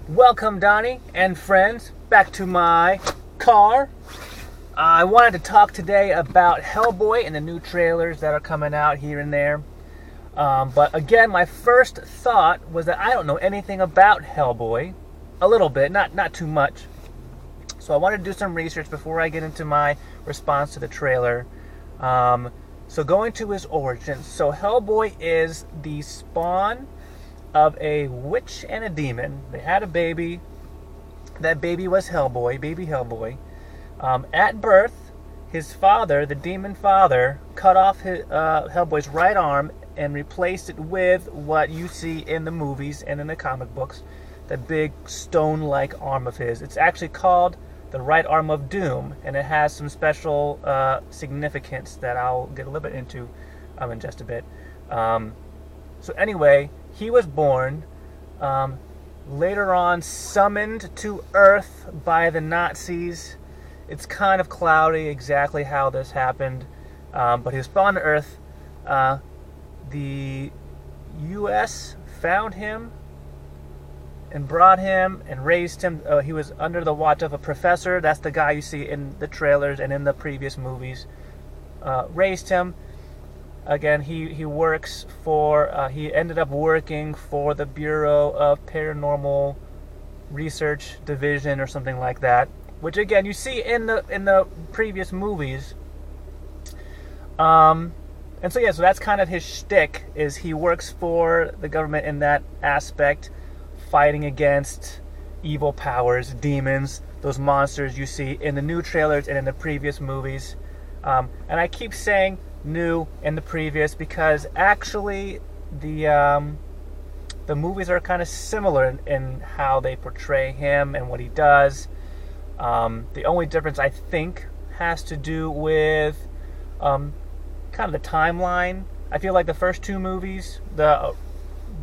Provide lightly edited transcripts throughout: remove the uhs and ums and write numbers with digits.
Welcome, Donnie and friends, back to my car. I wanted to talk today about Hellboy and the new trailers that are coming out here and there. But again, my first thought was that I don't know anything about Hellboy. A little bit, not too much. So I wanted to do some research before I get into my response to the trailer. So going to his origins. So Hellboy is the spawn of a witch and a demon. They had a baby. That baby was Hellboy, baby Hellboy. At birth, his father, the demon father, cut off Hellboy's right arm and replaced it with what you see in the movies and in the comic books, the big stone-like arm of his. It's actually called the right arm of doom, and it has some special significance that I'll get a little bit into in just a bit. So anyway, he was born, later on summoned to Earth by the Nazis. It's kind of cloudy exactly how this happened, but he was spawned to Earth. The U.S. found him and brought him and raised him. He was under the watch of a professor. That's the guy you see in the trailers and in the previous movies. Raised him. Again, he works for, he ended up working for the Bureau of Paranormal Research Division or something like that, which again you see in the previous movies. And so so that's kind of his shtick, is he works for the government in that aspect, fighting against evil powers, demons, those monsters you see in the new trailers and in the previous movies. And I keep saying new in the previous because actually the movies are kind of similar in how they portray him and what he does. The only difference I think has to do with kind of the timeline. I feel like the first two movies, the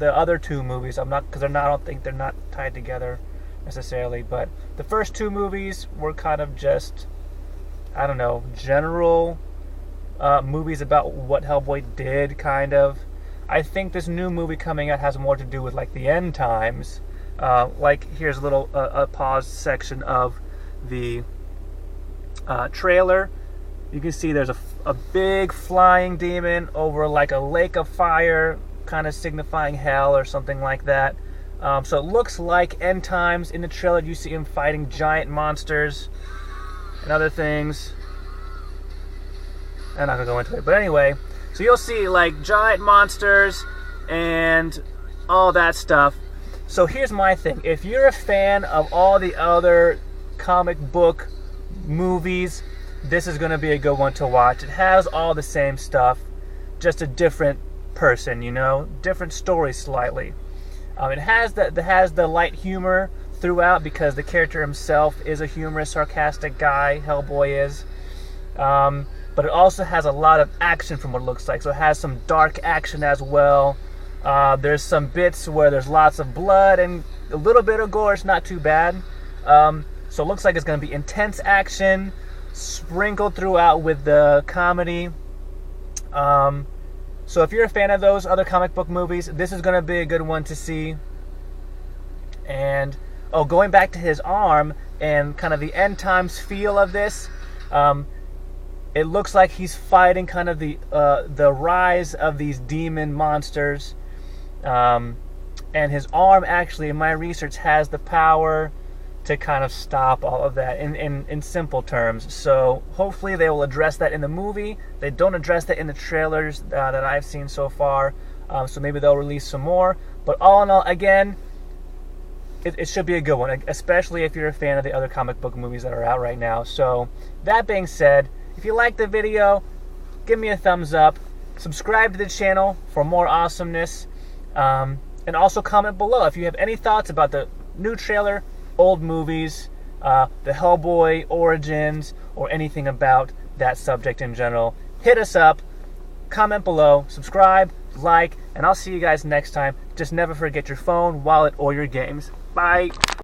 other two movies, I don't think they're not tied together necessarily, but the first two movies were kind of just, I don't know, general movies about what Hellboy did, kind of. I think this new movie coming out has more to do with like the end times. Like here's a little a pause section of the trailer. You can see there's a big flying demon over like a lake of fire, kind of signifying hell or something like that. So it looks like end times. In the trailer you see him fighting giant monsters and other things. I'm not going to go into it. But anyway, so you'll see like giant monsters and all that stuff. So here's my thing. If you're a fan of all the other comic book movies, this is going to be a good one to watch. It has all the same stuff, just a different person, different story slightly. It has the light humor throughout because the character himself is a humorous, sarcastic guy. Hellboy is. But it also has a lot of action from what it looks like. So it has some dark action as well. There's some bits where there's lots of blood and a little bit of gore. It's not too bad. So it looks like it's going to be intense action sprinkled throughout with the comedy. So if you're a fan of those other comic book movies, this is going to be a good one to see. And going back to his arm and kind of the end times feel of this, it looks like he's fighting kind of the rise of these demon monsters. And his arm actually, in my research, has the power to kind of stop all of that in simple terms. So hopefully they will address that in the movie. They don't address that in the trailers that I've seen so far. So maybe they'll release some more. But all in all, again, it should be a good one, especially if you're a fan of the other comic book movies that are out right now. So that being said, if you like the video, give me a thumbs up. Subscribe to the channel for more awesomeness. And also comment below if you have any thoughts about the new trailer, old movies, the Hellboy origins, or anything about that subject in general. Hit us up, comment below, subscribe, like, and I'll see you guys next time. Just never forget your phone, wallet, or your games. Bye!